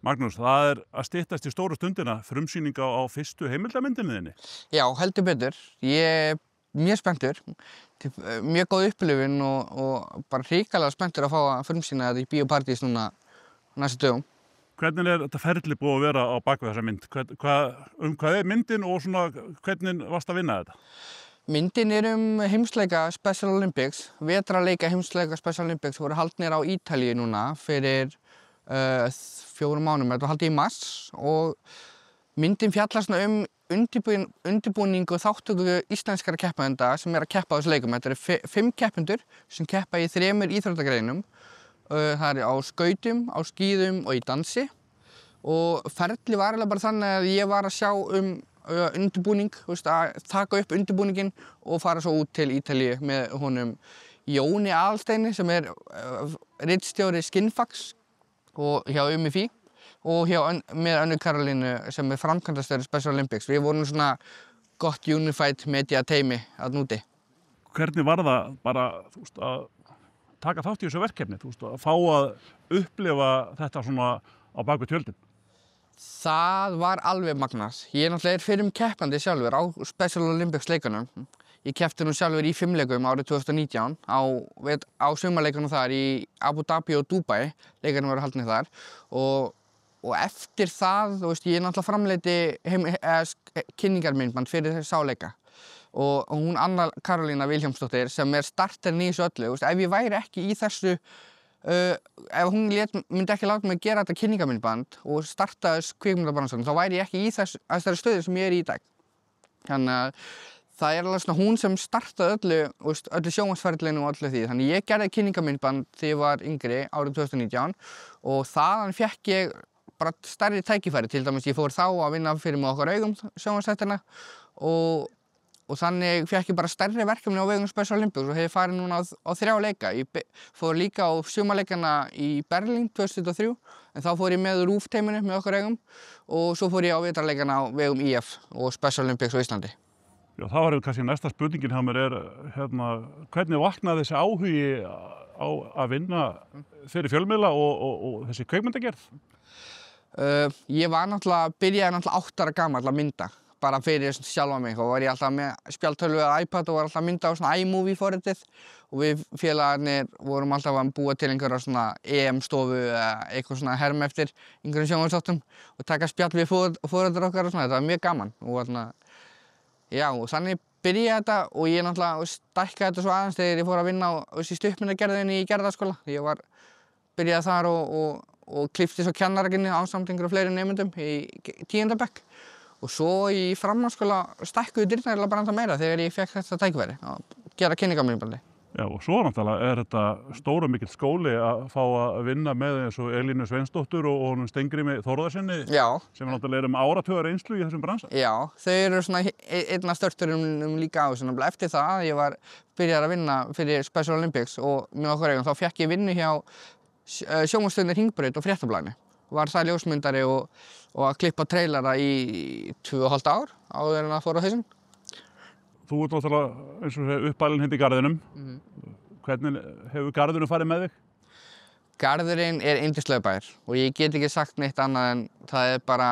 Magnús, það að styttast í stóru stundina, frumsýning á fyrstu heimildamyndinni þinni. Já, heldur betur. Ég er mjög spenntur. Mjög góð upplifun og bara hrikalega spenntur að fá að frumsýna þetta í Bíó Paradís núna næstu dögum. Hvernig er þetta ferli búið að vera á bakvið þessa mynd? Hvað er myndin og svona, hvernig varst að vinna þetta? Myndin er heimsleika Special Olympics. Vetrarleika heimsleika Special Olympics voru haldnir á Ítalíu núna fyrir 4 mánuðum. Þetta var haldið í mars og myndin fjallar svona undirbúning og þátttöku íslenskra keppenda sem að keppa á þessu leikum. Þetta eru 5 keppendur sem keppa í 3 íþróttagreinum. Það á skautum, á skíðum og í dansi. Og ferli var eiginlega bara þannig að ég var að sjá undirbúning, að taka upp undirbúninginn og fara svo út til Ítalíu með honum Jóni Aðalsteini sem er ritstjóri Skinnfax og hjá UMFÍ og með Önnu Karolínu sem er framkvæmdastjóri Special Olympics. Við vorum svona gott unified media teymi þarna úti. Hvernig var það bara að taka þátt í þessu verkefni, að fá að upplifa þetta svona á bakvið tjöldin? Það var alveg magnað. Ég náttúrulega fyrir keppandi sjálfur á Special Olympics leikunum. Ég keppti nú sjálfur í 5 leikum árið 2019 á sumarleikunum þar í Abu Dhabi og Dubai. Leikarnir voru haldnir þar og eftir það, ég náttúrulega framleiddi kynningarmyndband fyrir sá leika. Og hún Anna Karolína Vilhjálmsdóttir sem er starterinn í þessu öllu. Ef ég væri ekki í þessu, ef hún myndi ekki láta mig gera þetta kynningarmyndband og starta þessu kvikmyndabransanum, þá væri ég ekki í þessari stöðu sem ég er í dag. Þannig að það er alveg svona hún sem startaði öllu sjónvarpsferlinu og öllu því. Þannig ég gerði kynningarmyndband þegar ég var yngri árið 2019 og þaðan fékk ég bara stærri tækifæri. Til dæmis ég fór þá að vinna fyrir með okkar augum sjónvarpsþættina og þannig fékk ég bara stærri verkefni á vegum Special Olympics og hef farið núna á 3 leika. Ég fór líka á sumarleikana í Berlín 2003 en þá fór ég með RÚV-teyminu með okkar augum og svo fór ég á vetrarleikana á vegum IF og Special Olympics á Íslandi. Já, það var kannski næsta spurningin hjá mér hvernig vaknaði þessi áhugi á að vinna fyrir fjölmiðla og þessi kvikmyndagerð? Ég byrjaði 8 ára gamall að mynda, bara fyrir sjálfa mig og var ég alltaf með spjaldtölvu eða iPad og var alltaf að mynda á svona iMovie forritið og við félagarnir vorum alltaf að búa til einhverja svona EM-stofu eða eitthvað svona herm eftir einhverjum sjónvarpsþáttum og taka spjall við foreldrar okkar og svona, þetta var mjög gaman og þannig byrjaði þetta og ég náttúrulega stækkaði þetta svo aðeins þegar ég fór að vinna í stuttmyndagerðinni í Gerðaskóla. Ég byrjaði þar og klippti svo kennaraginni ásamt einhverjum fleiri nemendum í 10. bekk. Og svo í framhaldsskóla stækkuðu dyrnar bara ennþá meira þegar ég fékk þetta tækifæri að gera kynningarmyndbandi. Já, og svo náttúrulega er þetta stór og mikill skóli að fá að vinna með eins og Elínu Sveinsdóttur og honum Steingrími Þórðarsyni sem náttúrulega áratugar reynslu í þessum bransa. Já, þau eru svona einn af störturinn líka á þessu. Eftir það að ég byrjaði að vinna fyrir Special Olympics og með okkar eigum, þá fékk ég vinnu hjá sjónvarpsstöðinni Hringbraut og Fréttablaðinu. Var það ljósmyndari og að klippa trailera í 2,5 ár áður en að fór á hausinn. Þú ert náttúrulega eins og segja uppalinn hérna í garðinum. Hvernig hefur garðurinn farið með þig? Garðurinn er yndislegur bær og ég get ekki sagt neitt annað en það er bara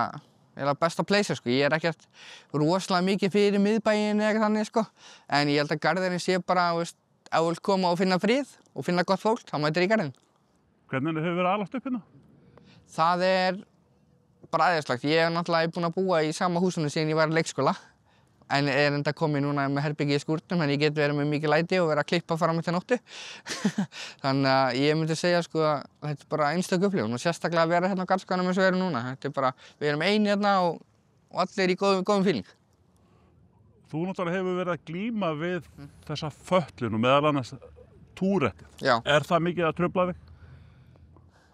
besta place. Ég er ekkert rosalega mikið fyrir miðbæinn eða eitthvað þannig en ég held að garðurinn sé bara ef þú vilt koma og finna frið og finna gott fólk, þá mætir í garðinn. Hvernig hefur verið alast upp hérna? Það er bara æðislegt. Ég er náttúrulega búinn að búa í sama húsinu síðan ég var í leikskóla. En er enda komið núna með herbergi í skúrnum, en ég get verið með mikið læti og verið að klippa fram eftir nóttu. Þannig að ég myndi segja að þetta er bara einstök upplifun og sérstaklega að vera hérna á Garðskaganum eins og við erum núna. Þetta er bara, við erum eini hérna og allir í góðum feeling. Þú náttúrulega hefur verið að glíma við þessa fötlun og meðal annars túrettið. Já. Er það mikið að trufla þig?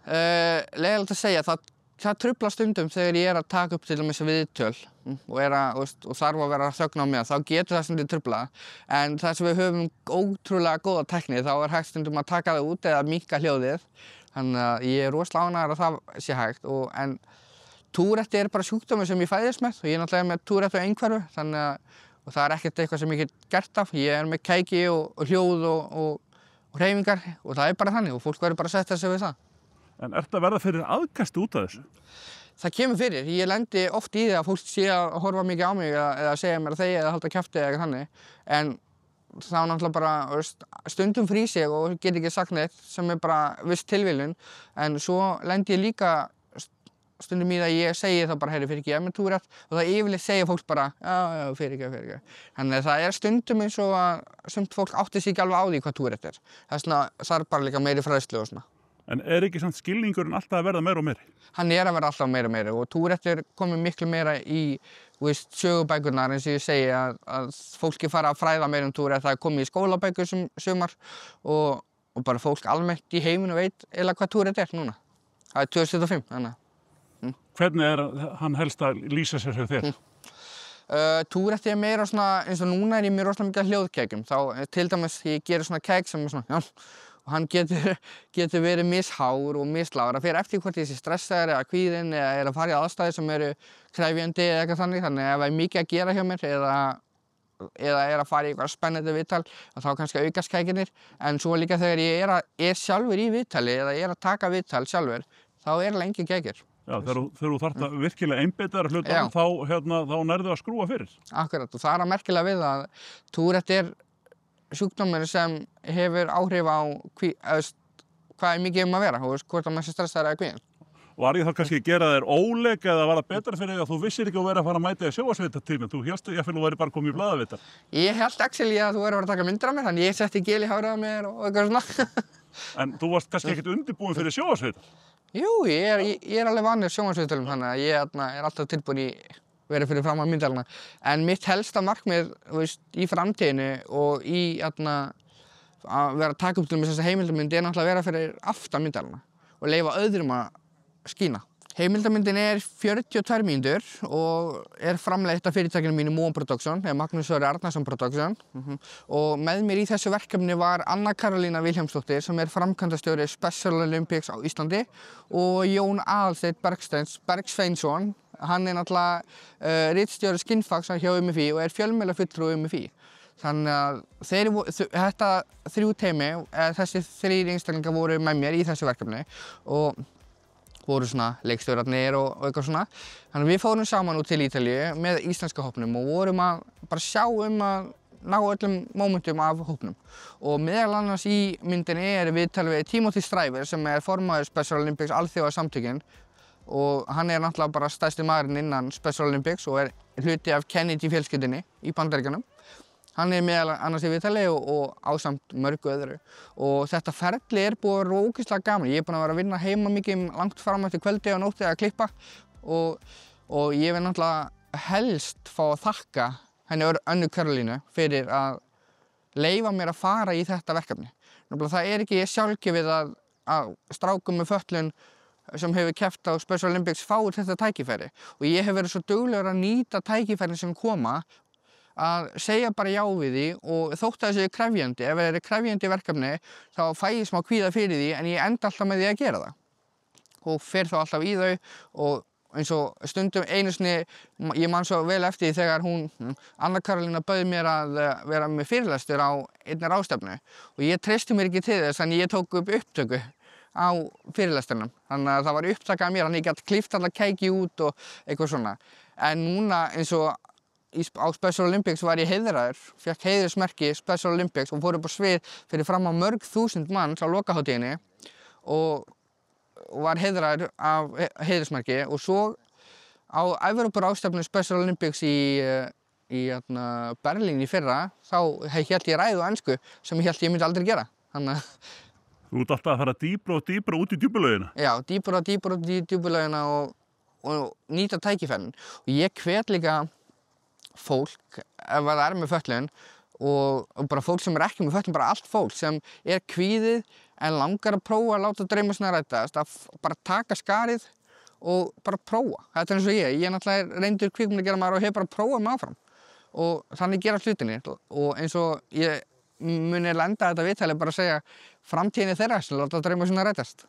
Leiðilegt að segja, það truflar stundum þegar ég er að taka upp til dæmis viðtöl og þarf að vera að þögna á mig, þá getur það stundum truflað. En þar sem við höfum ótrúlega góða tækni, þá er hægt stundum að taka það út eða minnka hljóðið. Þannig að ég er rosalega ánægður að það sé hægt. En túretti er bara sjúkdómur sem ég fæðist með og ég er náttúrulega með túretti og einhverfu. Þannig að það er ekkert eitthvað sem ég get gert af. Ég er með kæki og hljóð og hreyfingar og það er bara þannig og fólk verður bara að setja sig við það. En ertu að verða fyrir aðkasti út af þessu? Það kemur fyrir. Ég lendi oft í því að fólk sé að horfa mikið á mig eða segja mér að þegja eða halda kjafti eða eitthvað þannig. En þá náttúrulega bara stundum frýs ég og get ekki sagt neitt sem bara viss tilviljun. En svo lendi ég líka stundum í það að ég segi þá bara, heyri, fyrirgefðu mér Tourette, og það yfirleitt segja fólk bara, já, fyrirgefðu. Þannig að það stundum eins og að sumt fólk átti sig ekki alveg á því hvað Tourette er. Það er bara líka meiri fræðslu og svona. En ekki samt skilningurinn alltaf að verða meira og meira? Hann að verða alltaf meira og meira og Tourette komið miklu meira í sögubækurnar eins og ég segi að fólki fara að fræða meira Tourette. Það komið í skólabækur sumar og bara fólk almennt í heiminu veit eiginlega hvað Tourette er núna. Það 2005, þannig. Hvernig hann helst að lýsa sér hjá þér? Tourette meira svona, eins og núna ég mér rosalega mikið hljóðkækjum. Þá til dæmis ég gerir svona kæk sem svona, já, og hann getur verið mishár og mislágur. Það fer eftir hvort ég sé stressaður eða kvíðinn eða að fara í aðstæður sem eru krefjandi eða eitthvað þannig. Þannig ef það er mikið að gera hjá mér eða að fara í eitthvað spennandi viðtal, þá kannski aukast kækinir. En svo líka þegar ég er sjálfur í viðtali eða að taka viðtal sjálfur, þá lengi kækir. Já, þegar þú þarft að virkilega einbeita þér að hluta, þá nærðu að skrúa fyrir. Akkurat, og það merkilega við að Tourette sjúkdómur sem hefur áhrif á hvað mikið að vera, hvort að maður sé stressaður eða kvíðinn. Var ég þá kannski að gera þér óleik eða var það betra fyrir þig að þú vissir ekki að vera að fara að mæta í sjónvarpsviðtal? Þú hélst að þú væri bara komið í blaðaviðtal. Ég hélt actually að þú væri að vera að taka myndir af mér, þannig ég setti gel í hárið á mér og eitthvað svona. En þú varst kannski ekkert undirbúin fyrir sjónvarpsviðtal? Jú, ég alveg vanur sjónvarpsviðtölum, þannig að ég alltaf tilbúin í verið fyrir fram að myndalina. En mitt helsta markmið í framtíðinu og í að vera að taka upp til með þessa heimildamynd náttúrulega að vera fyrir aftan myndalina og leyfa öðrum að skína. Heimildamyndin 42 mínútur og framleitt af fyrirtækinu mínu Moon Production, eða Magnús Sverrir Arnarsson Production. Og með mér í þessu verkefni var Anna Karolína Vilhjálmsdóttir sem framkvæmdastjóri Special Olympics á Íslandi og Jón Aðalsteinn Bergsveinsson. Hann náttúrulega ritstjóri skinnfags hjá MFÍ og fjölmiðlafulltrúi MFÍ. Þannig að þetta 3 teymi, þessi 3 einstaklingar voru með mér í þessu verkefni og voru svona leikstjórarnir og eitthvað svona. Þannig að við fórum saman út til Ítalíu með íslenska hópnum og vorum að bara sjá að ná öllum mómentum af hópnum. Og meðal annars í myndinni viðtal við Timothy Stryver sem formaður Special Olympics alþjóðasamtökin og hann náttúrulega bara stærsti maðurinn innan Special Olympics og hluti af Kennedy fjölskyldunni í Bandaríkjunum. Hann meðal annars í viðtali og ásamt mörgu öðru. Og þetta ferli búið að vera ógeðslega gaman. Ég búinn að vera að vinna heima mikið langt fram eftir kvöldi og nótti að klippa og ég vil náttúrulega helst fá að þakka henni Önnu Karolínu fyrir að leyfa mér að fara í þetta verkefni. Það ekki sjálfgefið að strákum með fötlun sem hefur keppt á Special Olympics fái þetta tækifæri. Og ég hef verið svo duglegur að nýta tækifærin sem koma að segja bara já við því og þótt að þessu krefjandi. Ef það krefjandi verkefni þá fæ ég smá kvíða fyrir því en ég enda alltaf með því að gera það. Og fer þá alltaf í þau og eins og stundum einu sinni, ég man svo vel eftir því þegar Anna Karolína bauð mér að vera með fyrirlestur á einni ráðstefnu og ég treysti mér ekki til þess þannig ég tók upp upptöku á fyrirlesturnum. Þannig að það var upptaka af mér, þannig ég gæti klippt alla kæki út og eitthvað svona. En núna eins og á Special Olympics var ég heiðraður, fékk heiðursmerki Special Olympics og fór upp á svið fyrir fram á mörg þúsund manns á lokahátíðinni og var heiðraður af heiðursmerki og svo á Evrópuráðstefnu Special Olympics í Berlín í fyrra þá hélt ég ræðu á ensku sem ég hélt ég myndi aldrei gera. Þannig Þú ert alltaf að fara dýpra og dýpra út í djúpulaugina? Já, dýpra og dýpra út í djúpulaugina og nýta tækifærin. Og ég hvet líka fólk, ef það með fötlun og bara fólk sem ekki með fötlun, bara allt fólk sem kvíðið en langar að prófa að láta drauma sinna rætast, að bara taka skarið og bara prófa. Þetta eins og ég náttúrulega reyndur kvikmyndagerðarmaður og hef bara prófað mig áfram. Og þannig gera hlutinir og eins og ég muni lenda þetta viðtali bara að segja framtíðinni þeirra sem láta drauma sinna rætast.